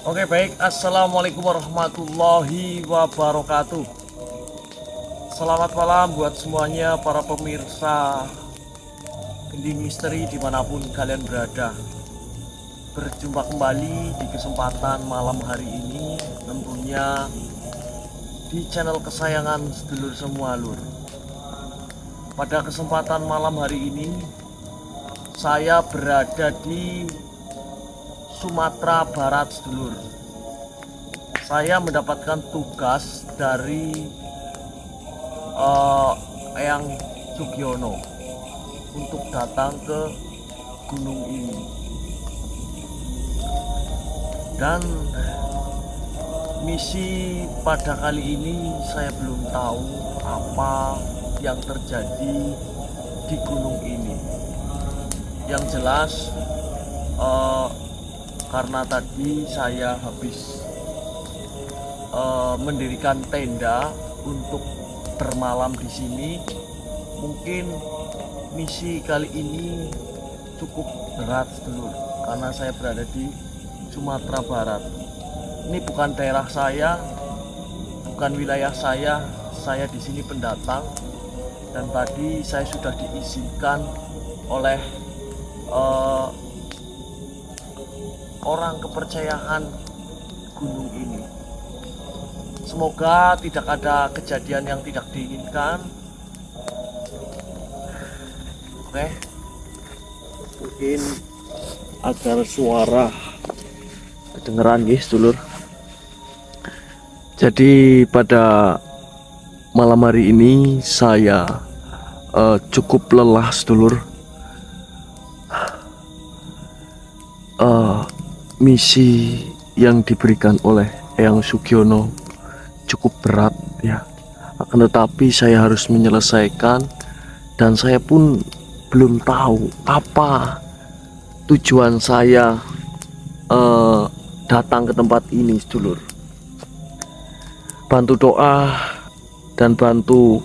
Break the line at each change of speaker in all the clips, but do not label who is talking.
Oke baik, Assalamualaikum warahmatullahi wabarakatuh. Selamat malam buat semuanya para pemirsa Gending Misteri dimanapun kalian berada. Berjumpa kembali di kesempatan malam hari ini, tentunya di channel kesayangan sedulur semua lur. Pada kesempatan malam hari ini saya berada di Sumatera Barat sedulur. Saya mendapatkan tugas dari Eyang Sugiono untuk datang ke gunung ini, dan misi pada kali ini saya belum tahu apa yang terjadi di gunung ini. Yang jelas karena tadi saya habis mendirikan tenda untuk bermalam di sini, mungkin misi kali ini cukup berat sedulur, karena saya berada di Sumatera Barat. Ini bukan daerah saya, bukan wilayah saya di sini pendatang, dan tadi saya sudah diizinkan oleh orang kepercayaan gunung ini. Semoga tidak ada kejadian yang tidak diinginkan. Oke, mungkin agar suara kedengeran guys dulur. Jadi pada malam hari ini saya cukup lelah sedulur. Misi yang diberikan oleh Eyang Sugiono cukup berat ya, akan tetapi saya harus menyelesaikan, dan saya pun belum tahu apa tujuan saya datang ke tempat ini sedulur. Bantu doa dan bantu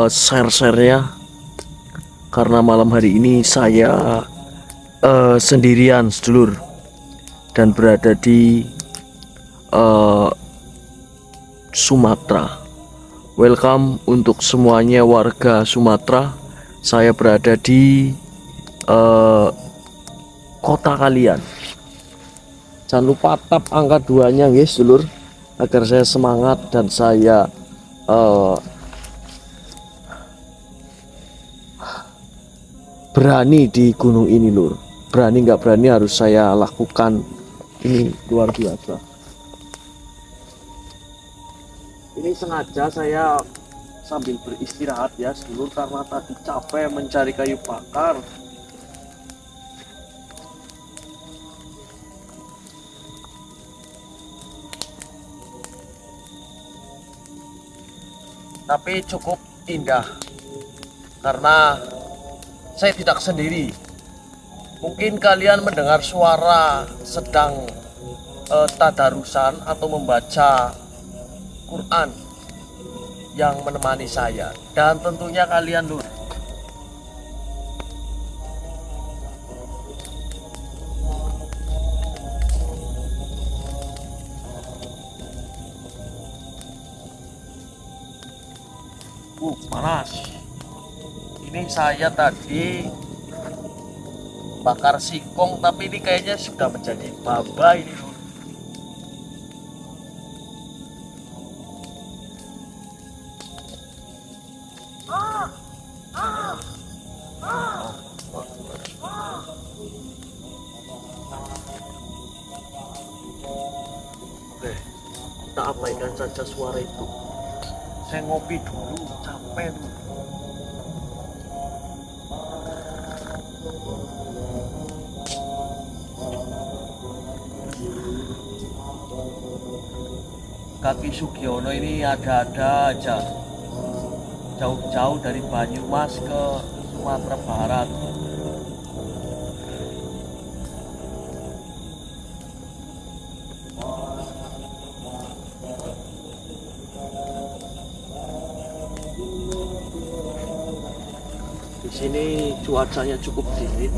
share-share ya, karena malam hari ini saya sendirian sedulur dan berada di Sumatera. Welcome untuk semuanya warga Sumatera. Saya berada di kota kalian. Jangan lupa tap angka 2-nya guys dulur, agar saya semangat dan saya berani di gunung ini lur. Berani nggak berani harus saya lakukan. Ini luar biasa. Ini sengaja saya sambil beristirahat ya sedulur, karena tadi capek mencari kayu bakar. Tapi cukup indah karena saya tidak sendiri. Mungkin kalian mendengar suara sedang tadarusan atau membaca Quran yang menemani saya, dan tentunya kalian lur. Panas. Ini saya tadi bakar singkong, tapi ini kayaknya sudah menjadi baba ini lur. Oke, kita abaikan saja suara itu. Saya ngopi dulu, capek tuh. Kaki Sugiono ini ada-ada aja, jauh-jauh dari Banyumas ke Sumatera Barat. Di sini cuacanya cukup dingin.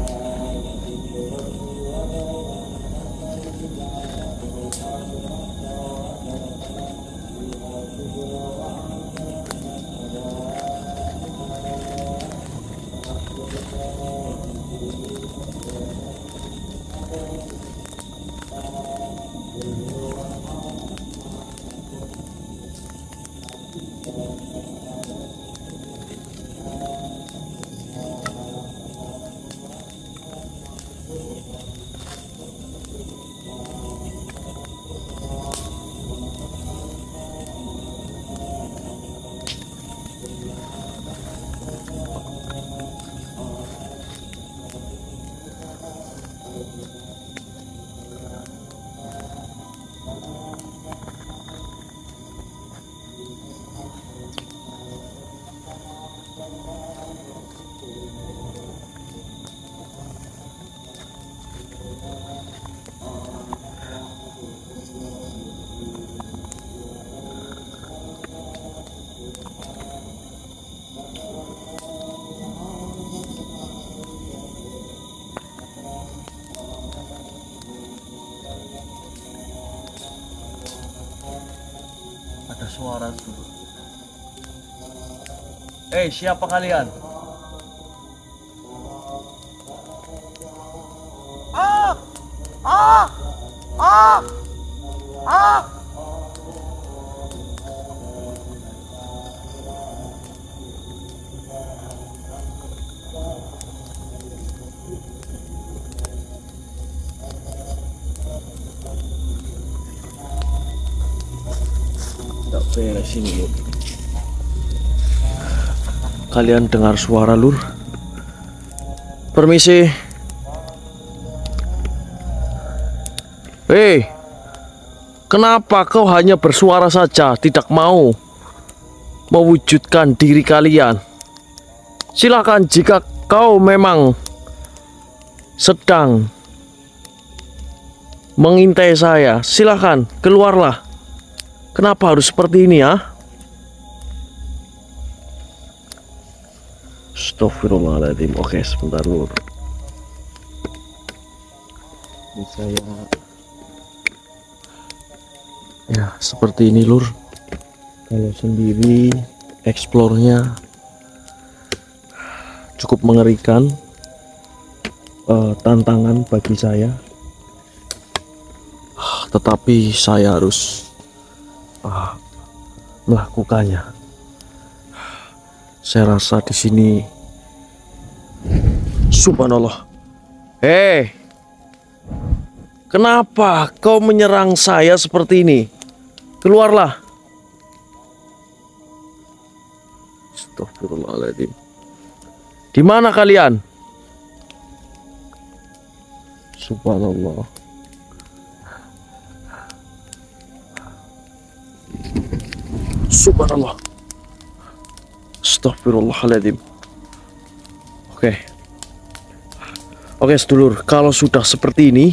Ada suara dulu. Siapa kalian? Ah! Ah! Ah! Ah! Tidak beres ini, Lur. Kalian dengar suara, Lur? Permisi. Kenapa kau hanya bersuara saja, tidak mau mewujudkan diri kalian? Silakan jika kau memang sedang mengintai saya, silakan keluarlah. Kenapa harus seperti ini ya? Astagfirullahaladzim. Oke, sebentar, Lur. Ini saya. Ya, seperti ini, Lur. Kalau sendiri explore-nya cukup mengerikan. Tantangan bagi saya. Tetapi saya harus melakukannya. Saya rasa di sini, subhanallah. Kenapa kau menyerang saya seperti ini? Keluarlah. Astagfirullahaladzim. Di mana kalian? Subhanallah. Subhanallah. Astagfirullahaladzim. Oke, sedulur, kalau sudah seperti ini,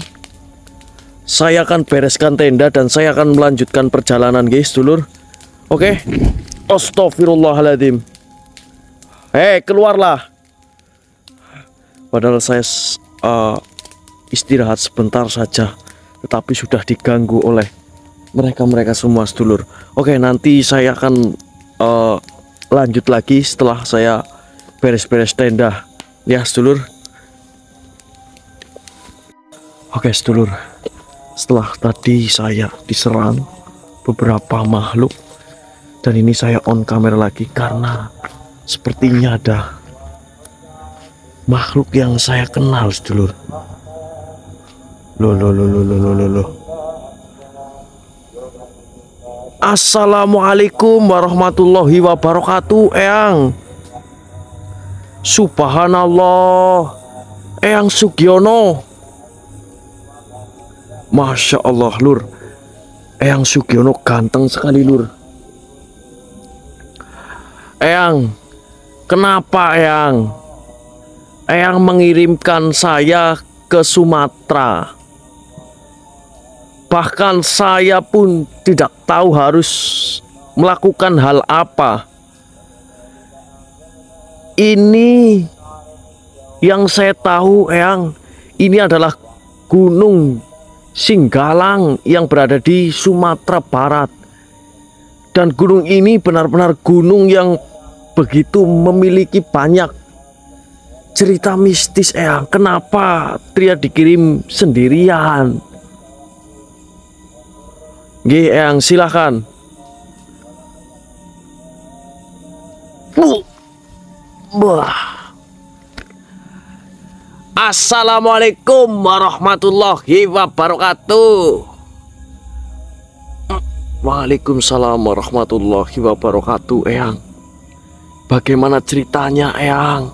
saya akan bereskan tenda dan saya akan melanjutkan perjalanan, guys, sedulur. Oke. Astagfirullahaladzim. Keluarlah. Padahal saya istirahat sebentar saja, tetapi sudah diganggu oleh mereka semua, sedulur. Oke, nanti saya akan lanjut lagi setelah saya beres-beres tenda, ya, sedulur. Oke, sedulur, setelah tadi saya diserang beberapa makhluk, dan ini saya on kamera lagi karena sepertinya ada makhluk yang saya kenal, sedulur. Loh. Assalamualaikum warahmatullahi wabarakatuh, Eyang. Subhanallah, Eyang Sugiono. Masya Allah, Lur. Eyang Sugiono ganteng sekali, Lur. Eyang, kenapa Eyang? Eyang mengirimkan saya ke Sumatera. Bahkan saya pun tidak tahu harus melakukan hal apa. Ini yang saya tahu, Eyang, ini adalah Gunung Singgalang yang berada di Sumatera Barat. Dan gunung ini benar-benar gunung yang begitu memiliki banyak cerita mistis, Eyang. Kenapa Tria dikirim sendirian? Nggih, Eyang, silakan.
Wah. Assalamualaikum warahmatullahi wabarakatuh. Waalaikumsalam warahmatullahi wabarakatuh. Eyang, bagaimana ceritanya Eyang?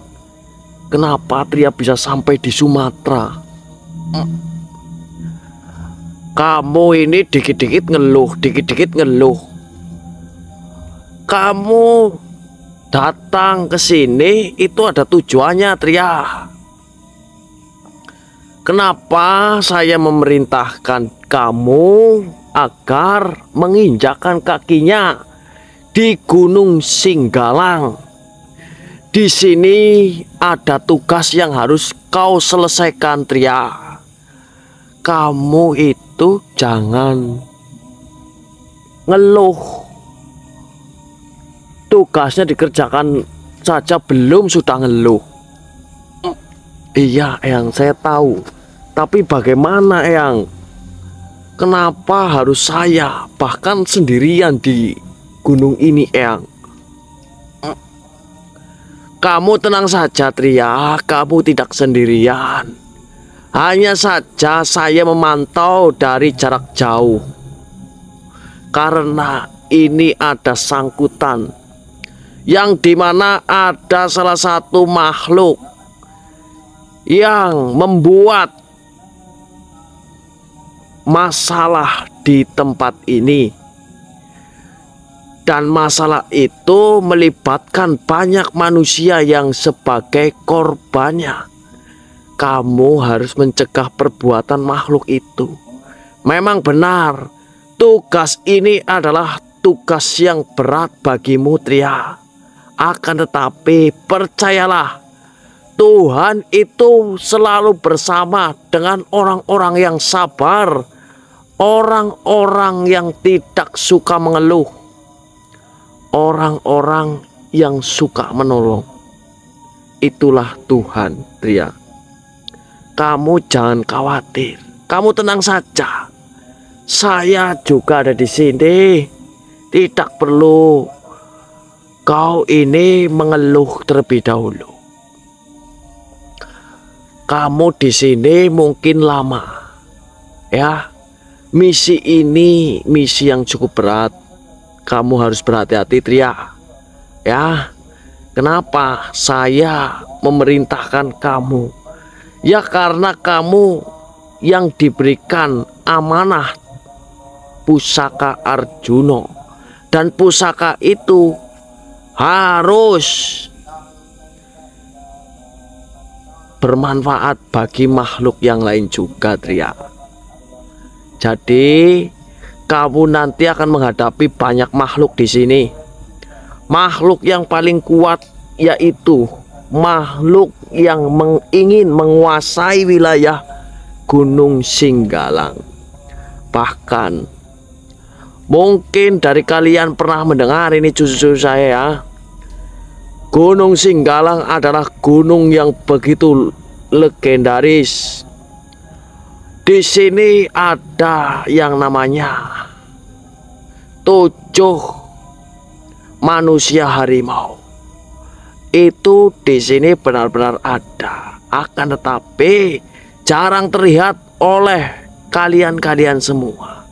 Kenapa Tria bisa sampai di Sumatera? Kamu ini dikit-dikit ngeluh, dikit-dikit ngeluh. Kamu datang ke sini itu ada tujuannya, Tria. Kenapa saya memerintahkan kamu agar menginjakkan kakinya di Gunung Singgalang? Di sini ada tugas yang harus kau selesaikan, Tria. Kamu itu jangan ngeluh. Tugasnya dikerjakan saja belum sudah ngeluh. Iya, Eyang, saya tahu. Tapi bagaimana, Eyang? Kenapa harus saya bahkan sendirian di gunung ini, Eyang? Kamu tenang saja, Tria. Kamu tidak sendirian. Hanya saja saya memantau dari jarak jauh. Karena ini ada sangkutan yang dimana ada salah satu makhluk yang membuat masalah di tempat ini, dan masalah itu melibatkan banyak manusia yang sebagai korbannya. Kamu harus mencegah perbuatan makhluk itu. Memang benar, tugas ini adalah tugas yang berat bagimu, Tria. Akan tetapi percayalah, Tuhan itu selalu bersama dengan orang-orang yang sabar, orang-orang yang tidak suka mengeluh, orang-orang yang suka menolong. Itulah Tuhan, Tria. Kamu jangan khawatir, kamu tenang saja. Saya juga ada di sini. Tidak perlu kau ini mengeluh terlebih dahulu. Kamu di sini mungkin lama, ya. Misi ini misi yang cukup berat. Kamu harus berhati-hati, Tria. Ya, kenapa saya memerintahkan kamu? Ya karena kamu yang diberikan amanah pusaka Arjuna, dan pusaka itu harus bermanfaat bagi makhluk yang lain juga, Tria. Jadi kamu nanti akan menghadapi banyak makhluk di sini. Makhluk yang paling kuat yaitu makhluk yang ingin menguasai wilayah Gunung Singgalang. Bahkan mungkin dari kalian pernah mendengar ini, cucu saya ya. Gunung Singgalang adalah gunung yang begitu legendaris. Di sini ada yang namanya 7 manusia harimau. Itu di sini benar-benar ada. Akan tetapi jarang terlihat oleh kalian-kalian semua.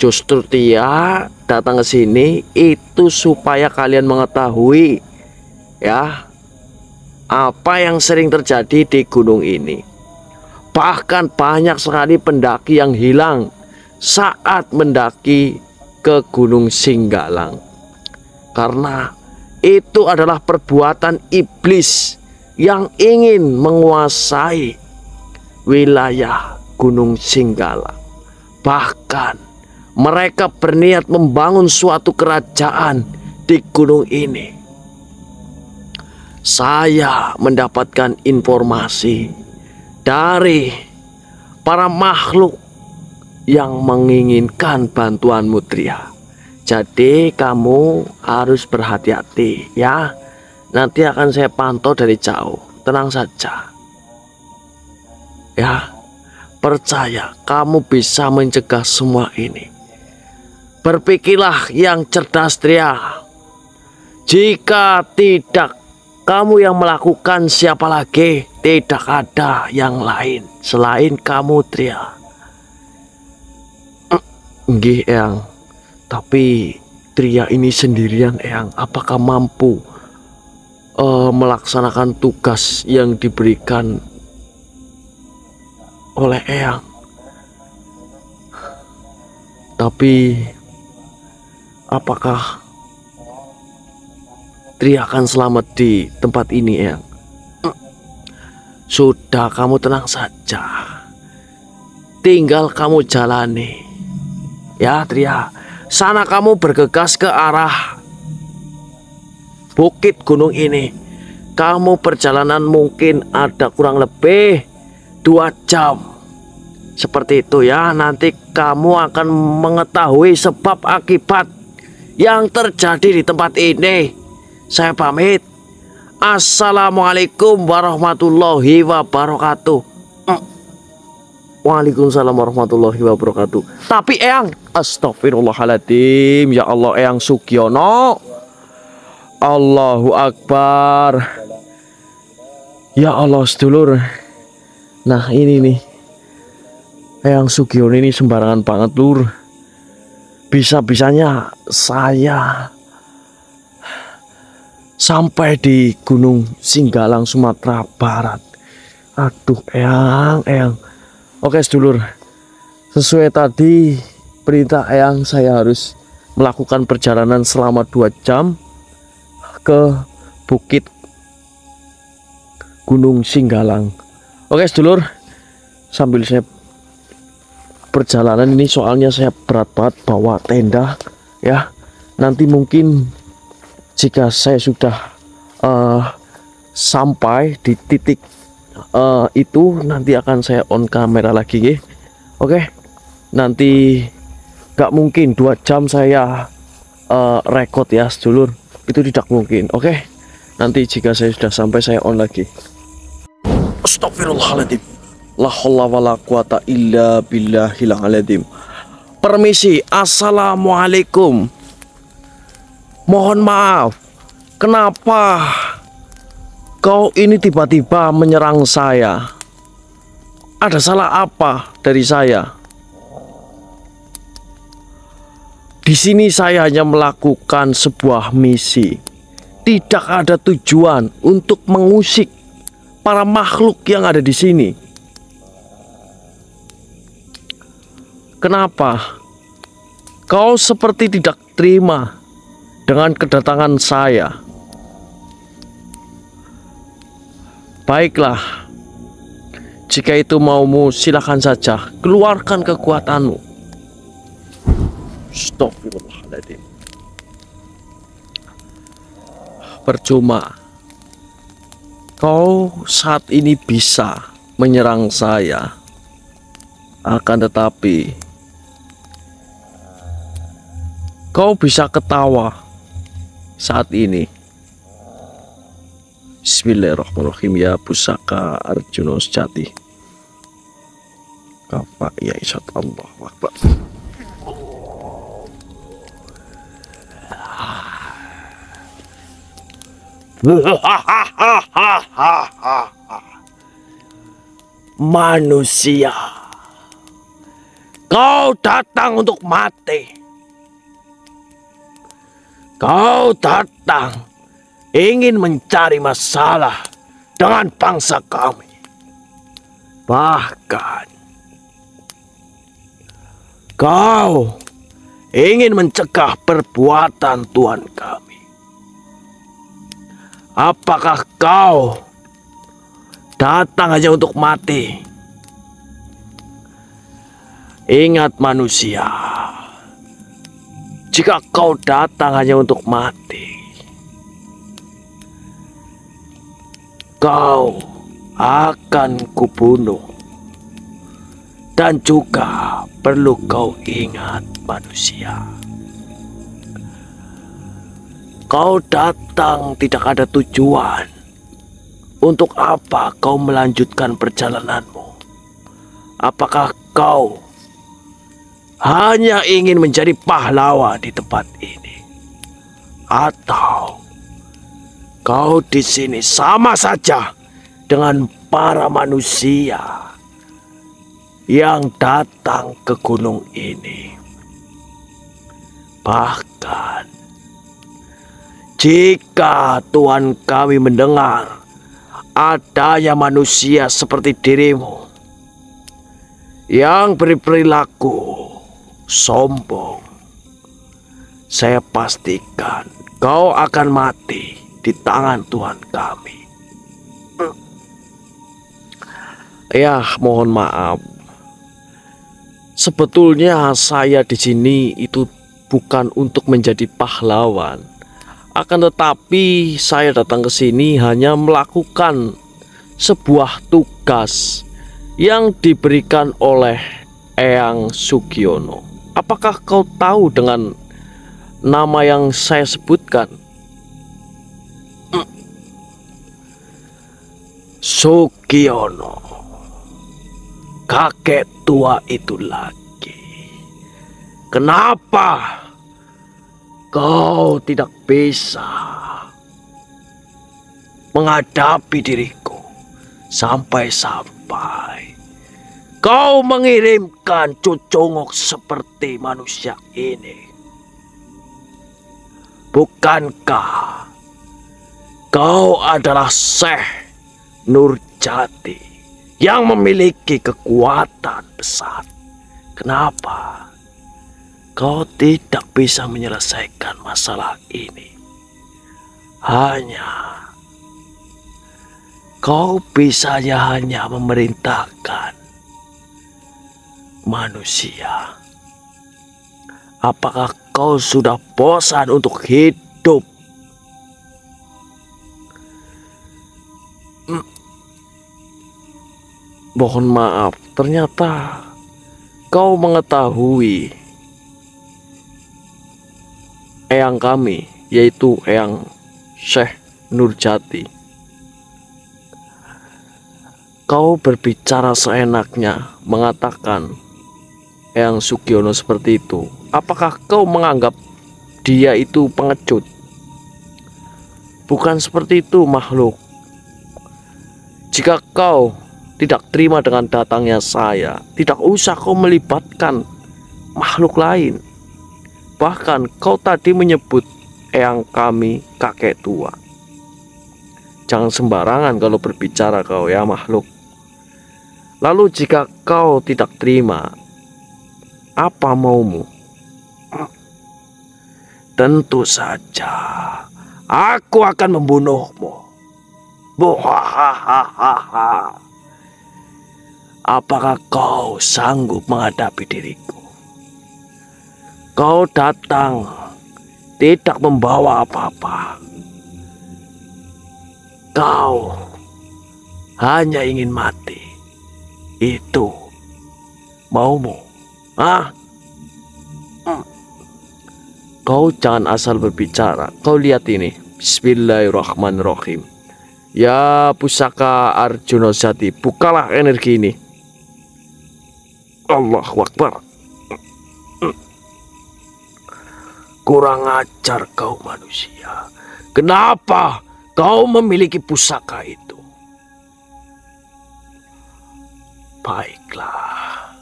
Justru dia datang ke sini itu supaya kalian mengetahui ya apa yang sering terjadi di gunung ini. Bahkan banyak sekali pendaki yang hilang saat mendaki ke Gunung Singgalang. Karena itu adalah perbuatan iblis yang ingin menguasai wilayah Gunung Singgalang. Bahkan mereka berniat membangun suatu kerajaan di gunung ini. Saya mendapatkan informasi dari para makhluk yang menginginkan bantuanmu, Tria. Jadi kamu harus berhati-hati ya. Nanti akan saya pantau dari jauh. Tenang saja ya. Percaya kamu bisa mencegah semua ini. Berpikirlah yang cerdas, Tria. Jika tidak kamu yang melakukan, siapa lagi? Tidak ada yang lain selain kamu, Tria. Nggih, Eyang. Tapi Tria ini sendirian, Eyang. Apakah mampu melaksanakan tugas yang diberikan oleh Eyang? Tapi apakah Tria akan selamat di tempat ini, Eyang? Sudah, kamu tenang saja. Tinggal kamu jalani. Ya, Tria. Sana kamu bergegas ke arah bukit gunung ini. Kamu perjalanan mungkin ada kurang lebih 2 jam. Seperti itu ya. Nanti kamu akan mengetahui sebab akibat yang terjadi di tempat ini. Saya pamit. Assalamualaikum warahmatullahi wabarakatuh. Waalaikumsalam warahmatullahi wabarakatuh. Tapi Eyang, astagfirullahaladzim. Ya Allah, Eyang Sugiono. Allahu Akbar. Ya Allah, sedulur. Nah ini nih, Eyang Sugiono ini sembarangan banget, lur. Bisa-bisanya saya sampai di Gunung Singgalang, Sumatera Barat. Aduh, Eyang. Oke, sedulur. Sesuai tadi perintah Eyang, saya harus melakukan perjalanan selama 2 jam ke bukit Gunung Singgalang. Oke, sedulur. Sambil saya perjalanan ini, soalnya saya berat banget bawa tenda ya. Nanti mungkin jika saya sudah sampai di titik itu, nanti akan saya on kamera lagi ya. Oke, nanti gak mungkin 2 jam saya record ya, sedulur. Itu tidak mungkin. Oke, nanti jika saya sudah sampai, saya on lagi. Astagfirullahaladzim. La haula wala quwata illa billahil azim. Permisi, assalamualaikum. Mohon maaf, kenapa kau ini tiba-tiba menyerang saya? Ada salah apa dari saya? Di sini saya hanya melakukan sebuah misi. Tidak ada tujuan untuk mengusik para makhluk yang ada di sini. Kenapa kau seperti tidak terima dengan kedatangan saya? Baiklah, jika itu maumu, silakan saja, keluarkan kekuatanmu. Astagfirullahaladzim. Percuma. Kau saat ini bisa menyerang saya, akan tetapi kau bisa ketawa saat ini. Bismillahirrahmanirrahim. Ya pusaka Arjuna sejati. Kafa ya isat Allah Akbar. Manusia, kau datang untuk mati. Kau datang ingin mencari masalah dengan bangsa kami. Bahkan kau ingin mencegah perbuatan Tuhan kami. Apakah kau datang hanya untuk mati? Ingat manusia, jika kau datang hanya untuk mati, kau akan kubunuh. Dan juga perlu kau ingat manusia, kau datang tidak ada tujuan. Untuk apa kau melanjutkan perjalananmu? Apakah kau hanya ingin menjadi pahlawan di tempat ini? Atau Kau di sini sama saja dengan para manusia yang datang ke gunung ini. Bahkan jika Tuhan kami mendengar adanya manusia seperti dirimu yang berperilaku sombong, saya pastikan kau akan mati di tangan Tuhan kami. Ya, mohon maaf. Sebetulnya saya di sini itu bukan untuk menjadi pahlawan. Akan tetapi saya datang ke sini hanya melakukan sebuah tugas yang diberikan oleh Eyang Sugiono. Apakah kau tahu dengan nama yang saya sebutkan? Sugiono, kakek tua itu lagi. Kenapa kau tidak bisa menghadapi diriku sampai-sampai kau mengirimkan cucungok seperti manusia ini? Bukankah kau adalah Syekh Nurjati yang memiliki kekuatan besar? Kenapa kau tidak bisa menyelesaikan masalah ini? Kau bisa hanya memerintahkan manusia. Apakah kau sudah bosan untuk hidup? Mohon maaf, ternyata kau mengetahui eyang kami, yaitu Eyang Syekh Nurjati. Kau berbicara seenaknya mengatakan Eyang Sugiono seperti itu. Apakah kau menganggap dia itu pengecut? Bukan seperti itu, makhluk. Jika kau tidak terima dengan datangnya saya, tidak usah kau melibatkan makhluk lain. Bahkan kau tadi menyebut eyang kami kakek tua. Jangan sembarangan kalau berbicara kau, ya makhluk. Lalu jika kau tidak terima, apa maumu? Tentu saja aku akan membunuhmu. Buhahaha. Apakah kau sanggup menghadapi diriku? Kau datang tidak membawa apa-apa. Kau hanya ingin mati. Itu maumu? Kau jangan asal berbicara. Kau lihat ini. Bismillahirrahmanirrahim. Ya pusaka Arjuna Jati, bukalah energi ini. Allahu Akbar. Kurang ajar kau manusia. Kenapa kau memiliki pusaka itu? Baiklah.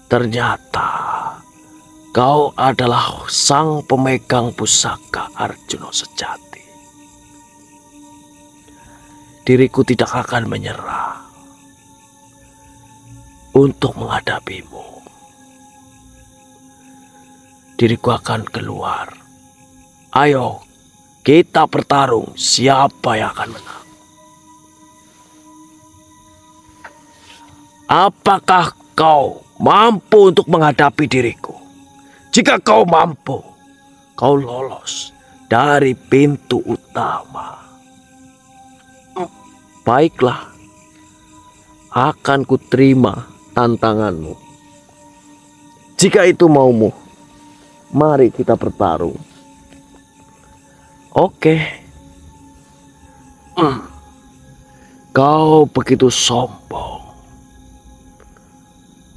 Ternyata kau adalah sang pemegang pusaka Arjuna sejati. Diriku tidak akan menyerah untuk menghadapimu. Diriku akan keluar. Ayo, kita bertarung siapa yang akan menang. Apakah kau mampu untuk menghadapi diriku? Jika kau mampu, kau lolos dari pintu utama. Baiklah, akan kuterima tantanganmu. Jika itu maumu, mari kita bertarung. Oke. Kau begitu sombong.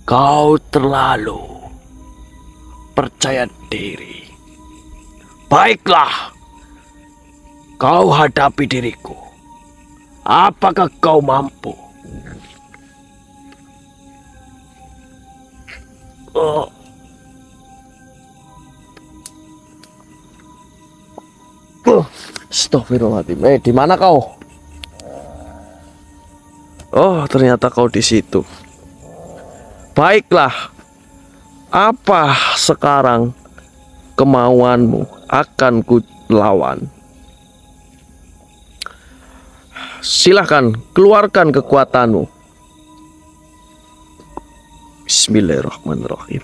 Kau terlalu percaya diri. Baiklah, kau hadapi diriku. Apakah kau mampu? Oh. Astagfirullahaladzim. Di mana kau? Oh, ternyata kau di situ. Baiklah. Apa sekarang kemauanmu? Akan ku lawan. Silahkan keluarkan kekuatanmu. Bismillahirrahmanirrahim.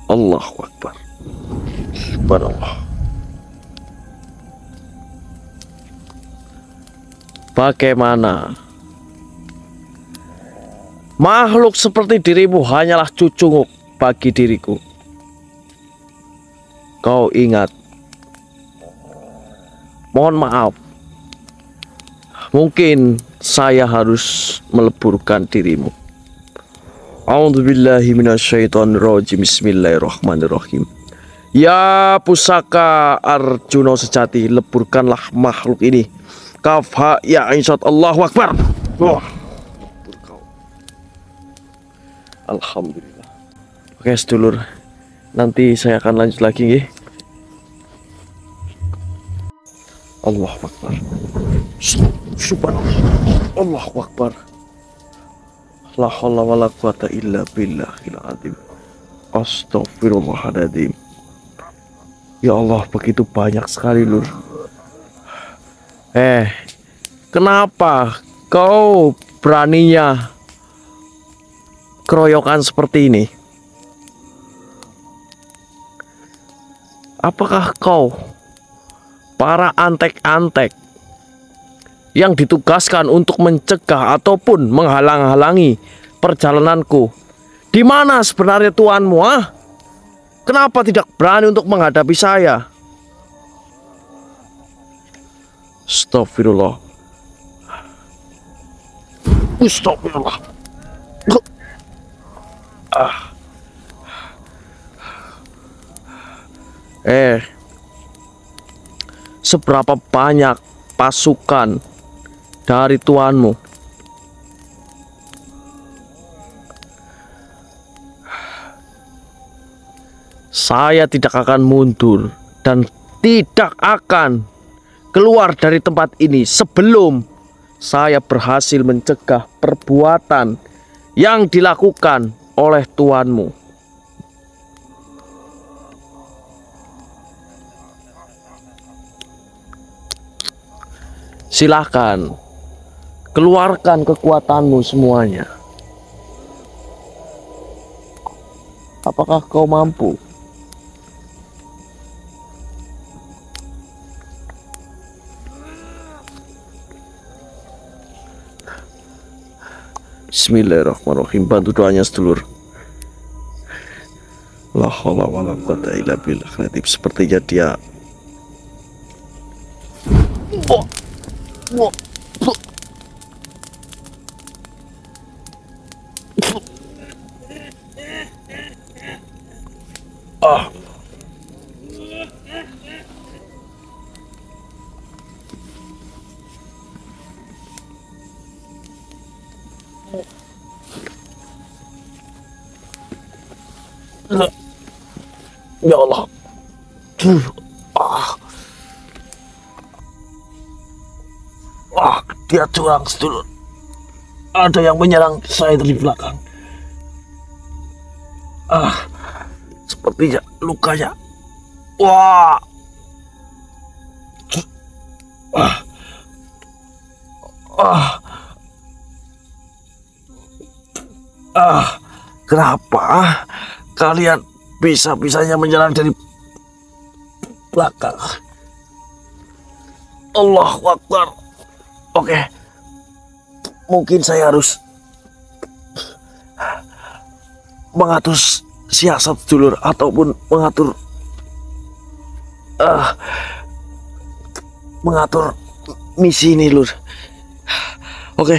Allahu Akbar. Subhanallah. Bagaimana? Makhluk seperti dirimu hanyalah cucunguk bagi diriku. Kau ingat. Mohon maaf. Mungkin saya harus meleburkan dirimu. A'udzubillahi minasyaitonirrajim. Bismillahirrahmanirrahim. Ya pusaka Arjuna sejati, leburkanlah makhluk ini. Kafha ya insat. Allahu Akbar. Alhamdulillah. Oke sedulur, nanti saya akan lanjut lagi nggih. Allahu Akbar. Subhanallah. Allahu Akbar. La haula wala quwata illa billahil azim. Astaghfirullahaladzim. Ya Allah, begitu banyak sekali lur. Kenapa kau beraninya keroyokan seperti ini? Apakah kau para antek-antek yang ditugaskan untuk mencegah ataupun menghalang-halangi perjalananku? Di mana sebenarnya tuanmu? Kenapa tidak berani untuk menghadapi saya? Astagfirullah. Astagfirullah. Seberapa banyak pasukan dari tuanmu? Saya tidak akan mundur dan tidak akan keluar dari tempat ini sebelum saya berhasil mencegah perbuatan yang dilakukan oleh tuanmu. Silahkan keluarkan kekuatanmu semuanya. Apakah kau mampu? Bismillahirrahmanirrahim. Bantu doanya sedulur. La haula wala quwata illa billah. Sepertinya dia ya Allah. Dia curang sedulur. Ada yang menyerang saya dari belakang. Sepertinya lukanya. Kenapa kalian bisa-bisanya menyerang dari belakang? Allahu Akbar. Oke, mungkin saya harus mengatur siasat dulur ataupun mengatur misi ini lur. Oke.